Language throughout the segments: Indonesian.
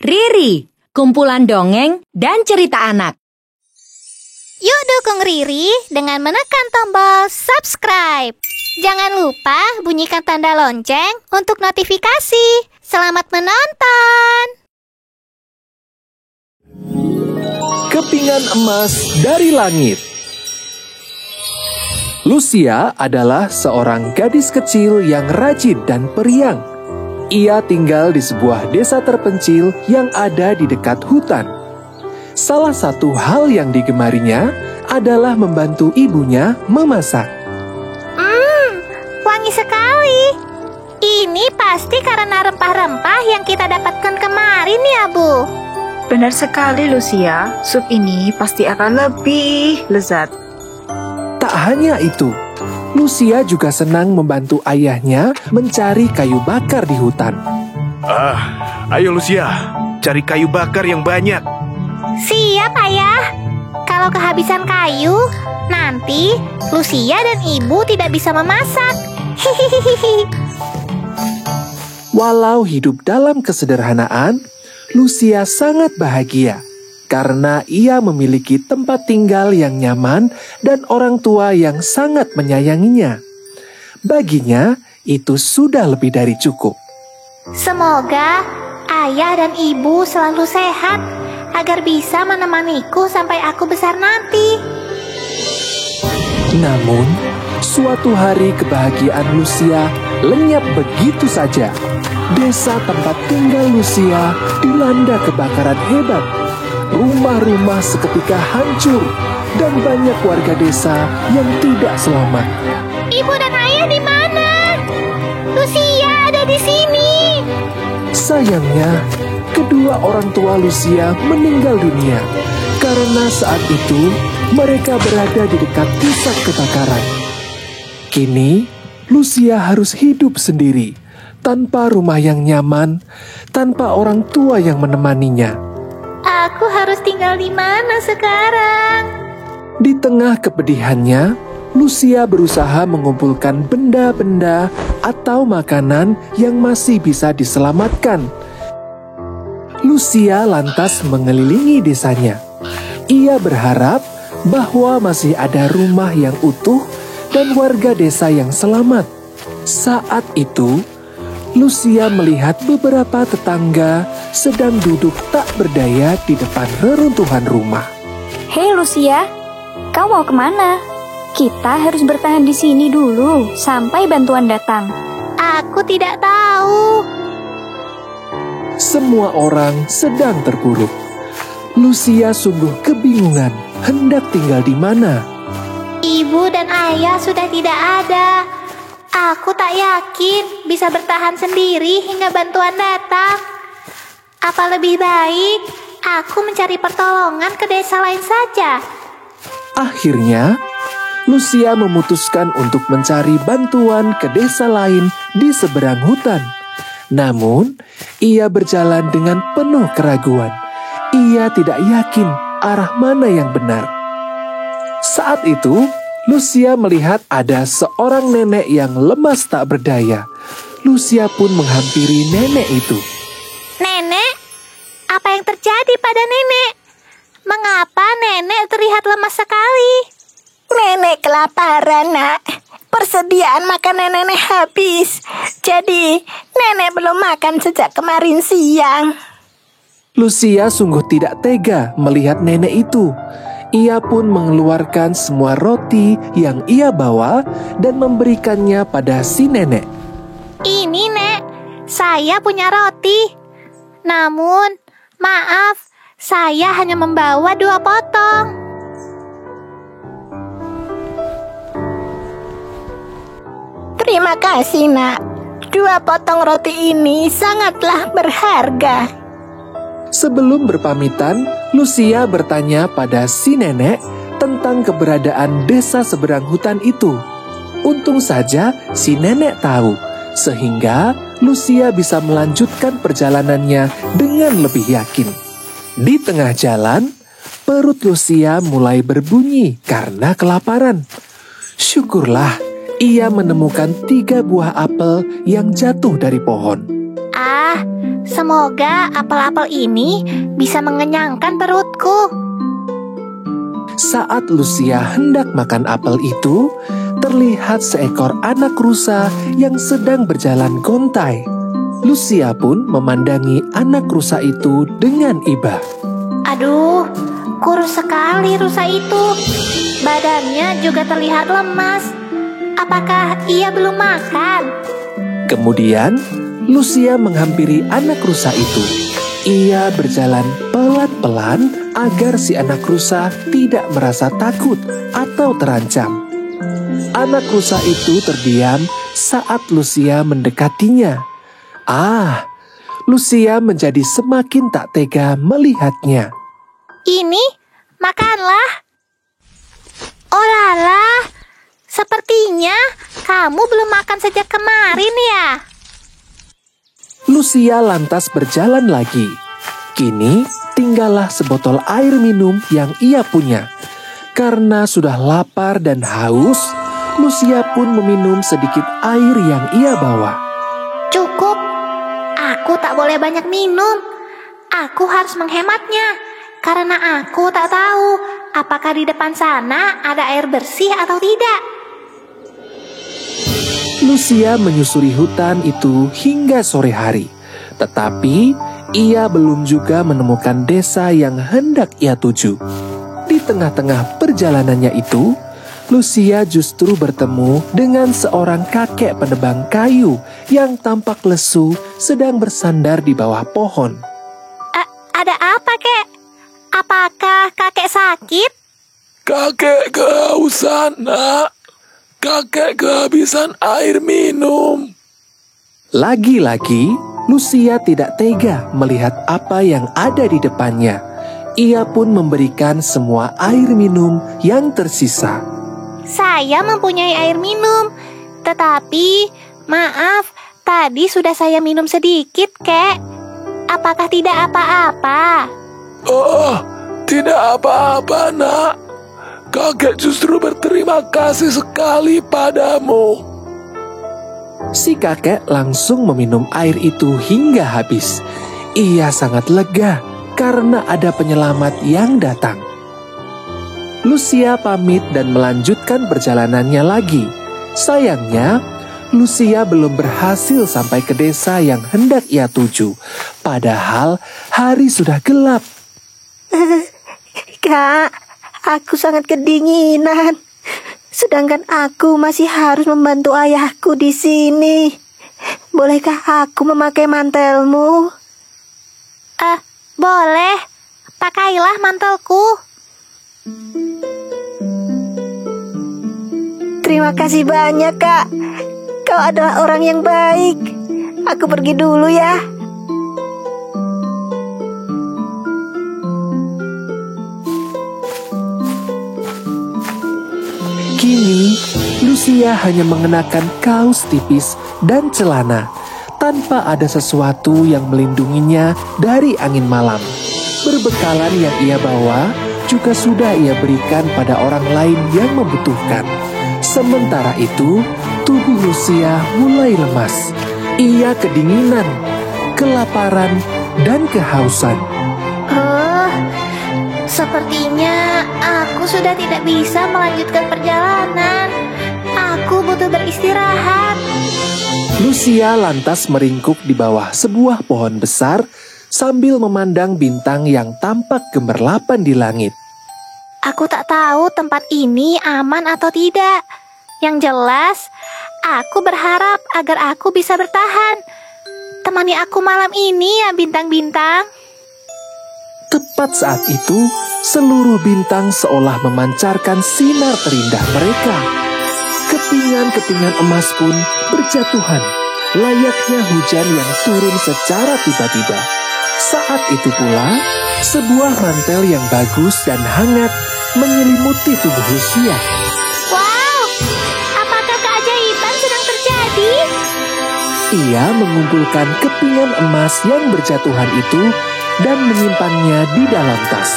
Riri, kumpulan dongeng dan cerita anak. Yuk dukung Riri dengan menekan tombol subscribe. Jangan lupa bunyikan tanda lonceng untuk notifikasi. Selamat menonton. Kepingan emas dari langit. Lucia adalah seorang gadis kecil yang rajin dan periang. Ia tinggal di sebuah desa terpencil yang ada di dekat hutan. Salah satu hal yang digemarinya adalah membantu ibunya memasak. Wangi sekali. Ini pasti karena rempah-rempah yang kita dapatkan kemarin ya, Bu. Benar sekali, Lucia. Sup ini pasti akan lebih lezat. Tak hanya itu, Lucia juga senang membantu ayahnya mencari kayu bakar di hutan. Ayo Lucia, cari kayu bakar yang banyak. Siap, Ayah. Kalau kehabisan kayu, nanti Lucia dan Ibu tidak bisa memasak. Hihihihi. Walau hidup dalam kesederhanaan, Lucia sangat bahagia karena ia memiliki tempat tinggal yang nyaman dan orang tua yang sangat menyayanginya. Baginya, itu sudah lebih dari cukup. Semoga Ayah dan Ibu selalu sehat agar bisa menemaniku sampai aku besar nanti. Namun, suatu hari kebahagiaan Lucia lenyap begitu saja. Desa tempat tinggal Lucia dilanda kebakaran hebat. Rumah-rumah seketika hancur dan banyak warga desa yang tidak selamat. Ibu dan Ayah di mana? Lucia ada di sini. Sayangnya, kedua orang tua Lucia meninggal dunia karena saat itu mereka berada di dekat pusat kebakaran. Kini, Lucia harus hidup sendiri, tanpa rumah yang nyaman, tanpa orang tua yang menemaninya. Aku harus tinggal di mana sekarang? Di tengah kepedihannya, Lucia berusaha mengumpulkan benda-benda atau makanan yang masih bisa diselamatkan. Lucia lantas mengelilingi desanya. Ia berharap bahwa masih ada rumah yang utuh dan warga desa yang selamat. Saat itu, Lucia melihat beberapa tetangga sedang duduk tak berdaya di depan reruntuhan rumah. Hei Lucia, kau mau kemana? Kita harus bertahan di sini dulu sampai bantuan datang. Aku tidak tahu. Semua orang sedang terpuruk. Lucia sungguh kebingungan hendak tinggal di mana. Ibu dan Ayah sudah tidak ada. Aku tak yakin bisa bertahan sendiri hingga bantuan datang. Apa lebih baik aku mencari pertolongan ke desa lain saja? Akhirnya, Lucia memutuskan untuk mencari bantuan ke desa lain di seberang hutan. Namun, ia berjalan dengan penuh keraguan. Ia tidak yakin arah mana yang benar. Saat itu, Lucia melihat ada seorang nenek yang lemas tak berdaya. Lucia pun menghampiri nenek itu. Nenek, apa yang terjadi pada nenek? Mengapa nenek terlihat lemas sekali? Nenek kelaparan, Nak. Persediaan makanan nenek habis. Jadi, nenek belum makan sejak kemarin siang. Lucia sungguh tidak tega melihat nenek itu. Ia pun mengeluarkan semua roti yang ia bawa dan memberikannya pada si nenek. Ini, Nek. Saya punya roti. Namun, maaf, saya hanya membawa 2 potong. Terima kasih, Nak. 2 potong roti ini sangatlah berharga. Sebelum berpamitan, Lucia bertanya pada si nenek tentang keberadaan desa seberang hutan itu. Untung saja si nenek tahu, sehingga Lucia bisa melanjutkan perjalanannya dengan lebih yakin. Di tengah jalan, perut Lucia mulai berbunyi karena kelaparan. Syukurlah, ia menemukan 3 buah apel yang jatuh dari pohon. Semoga apel-apel ini bisa mengenyangkan perutku. Saat Lucia hendak makan apel itu, terlihat seekor anak rusa yang sedang berjalan gontai. Lucia pun memandangi anak rusa itu dengan iba. Aduh, kurus sekali rusa itu. Badannya juga terlihat lemas. Apakah ia belum makan? Kemudian, Lucia menghampiri anak rusa itu. Ia berjalan pelan-pelan agar si anak rusa tidak merasa takut atau terancam. Anak rusa itu terdiam saat Lucia mendekatinya. Lucia menjadi semakin tak tega melihatnya. Ini, makanlah. Oh lala, sepertinya kamu belum makan sejak kemarin ya? Lucia lantas berjalan lagi. Kini tinggallah sebotol air minum yang ia punya. Karena sudah lapar dan haus, Lucia pun meminum sedikit air yang ia bawa. Cukup, aku tak boleh banyak minum. Aku harus menghematnya, karena aku tak tahu apakah di depan sana ada air bersih atau tidak. Lucia menyusuri hutan itu hingga sore hari. Tetapi ia belum juga menemukan desa yang hendak ia tuju. Di tengah-tengah perjalanannya itu, Lucia justru bertemu dengan seorang kakek penebang kayu yang tampak lesu sedang bersandar di bawah pohon. Ada apa, Kek? Apakah kakek sakit? Kakek kehausan, nak. Kakek kehabisan air minum. Lagi-lagi, Lucia tidak tega melihat apa yang ada di depannya. Ia pun memberikan semua air minum yang tersisa. Saya mempunyai air minum, tetapi maaf, tadi sudah saya minum sedikit, Kek. Apakah tidak apa-apa? Oh, tidak apa-apa, nak. Kakek justru berterima kasih sekali padamu. Si kakek langsung meminum air itu hingga habis. Ia sangat lega karena ada penyelamat yang datang. Lucia pamit dan melanjutkan perjalanannya lagi. Sayangnya, Lucia belum berhasil sampai ke desa yang hendak ia tuju. Padahal hari sudah gelap. Kak, aku sangat kedinginan. Sedangkan aku masih harus membantu ayahku di sini. Bolehkah aku memakai mantelmu? Boleh. Pakailah mantelku. Terima kasih banyak, Kak. Kau adalah orang yang baik. Aku pergi dulu ya. Kini, Lucia hanya mengenakan kaos tipis dan celana, tanpa ada sesuatu yang melindunginya dari angin malam. Berbekalan yang ia bawa juga sudah ia berikan pada orang lain yang membutuhkan. Sementara itu, tubuh Lucia mulai lemas. Ia kedinginan, kelaparan, dan kehausan. Sepertinya aku sudah tidak bisa melanjutkan perjalanan. Aku butuh beristirahat. Lucia lantas meringkuk di bawah sebuah pohon besar sambil memandang bintang yang tampak gemerlapan di langit. Aku tak tahu tempat ini aman atau tidak. Yang jelas, aku berharap agar aku bisa bertahan. Temani aku malam ini ya bintang-bintang. Tepat saat itu, seluruh bintang seolah memancarkan sinar terindah mereka. Kepingan-kepingan emas pun berjatuhan, layaknya hujan yang turun secara tiba-tiba. Saat itu pula, sebuah mantel yang bagus dan hangat menyelimuti tubuh Lucia. Wow, apakah keajaiban sedang terjadi? Ia mengumpulkan kepingan emas yang berjatuhan itu dan menyimpannya di dalam tas.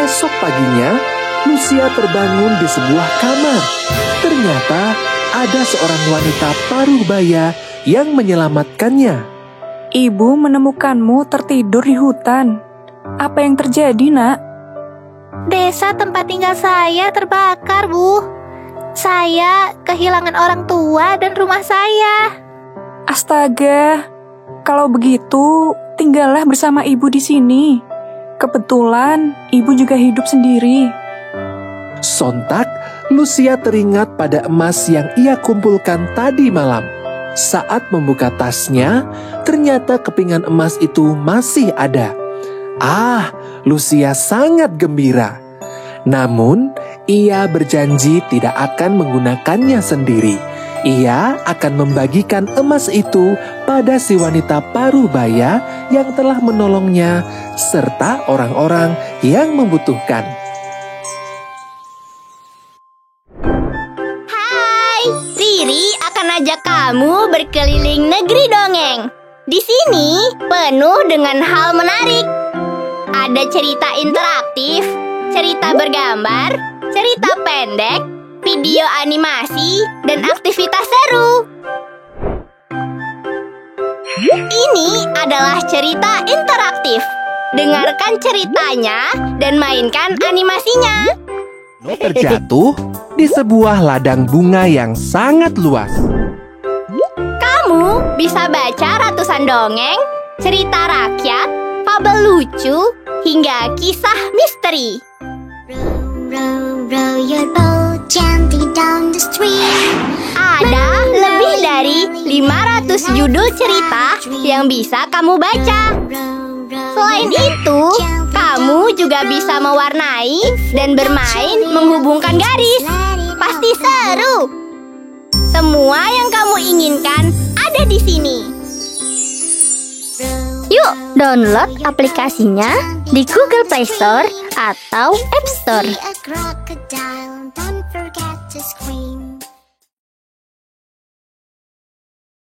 Esok paginya, Lucia terbangun di sebuah kamar. Ternyata ada seorang wanita paruh baya yang menyelamatkannya. Ibu menemukanmu tertidur di hutan. Apa yang terjadi, Nak? Desa tempat tinggal saya terbakar, Bu. Saya kehilangan orang tua dan rumah saya. Astaga, kalau begitu tinggallah bersama ibu di sini. Kebetulan ibu juga hidup sendiri. Sontak, Lucia teringat pada emas yang ia kumpulkan tadi malam. Saat membuka tasnya, ternyata kepingan emas itu masih ada. Lucia sangat gembira. Namun, ia berjanji tidak akan menggunakannya sendiri. Ia akan membagikan emas itu pada si wanita parubaya yang telah menolongnya, serta orang-orang yang membutuhkan. Hai, Riri akan ajak kamu berkeliling negeri dongeng. Di sini penuh dengan hal menarik. Ada cerita interaktif, cerita bergambar, cerita pendek, video animasi, dan aktivitas seru. Ini adalah cerita interaktif. Dengarkan ceritanya dan mainkan animasinya. Terjatuh di sebuah ladang bunga yang sangat luas. Kamu bisa baca ratusan dongeng, cerita rakyat, fabel lucu, hingga kisah misteri. Row your boat gently down the stream. Ada lebih dari 500 judul cerita yang bisa kamu baca. Selain itu, kamu juga bisa mewarnai dan bermain menghubungkan garis. Pasti seru. Semua yang kamu inginkan ada di sini. Yuk, download aplikasinya di Google Play Store atau App Store. Crocodile, don't forget to scream.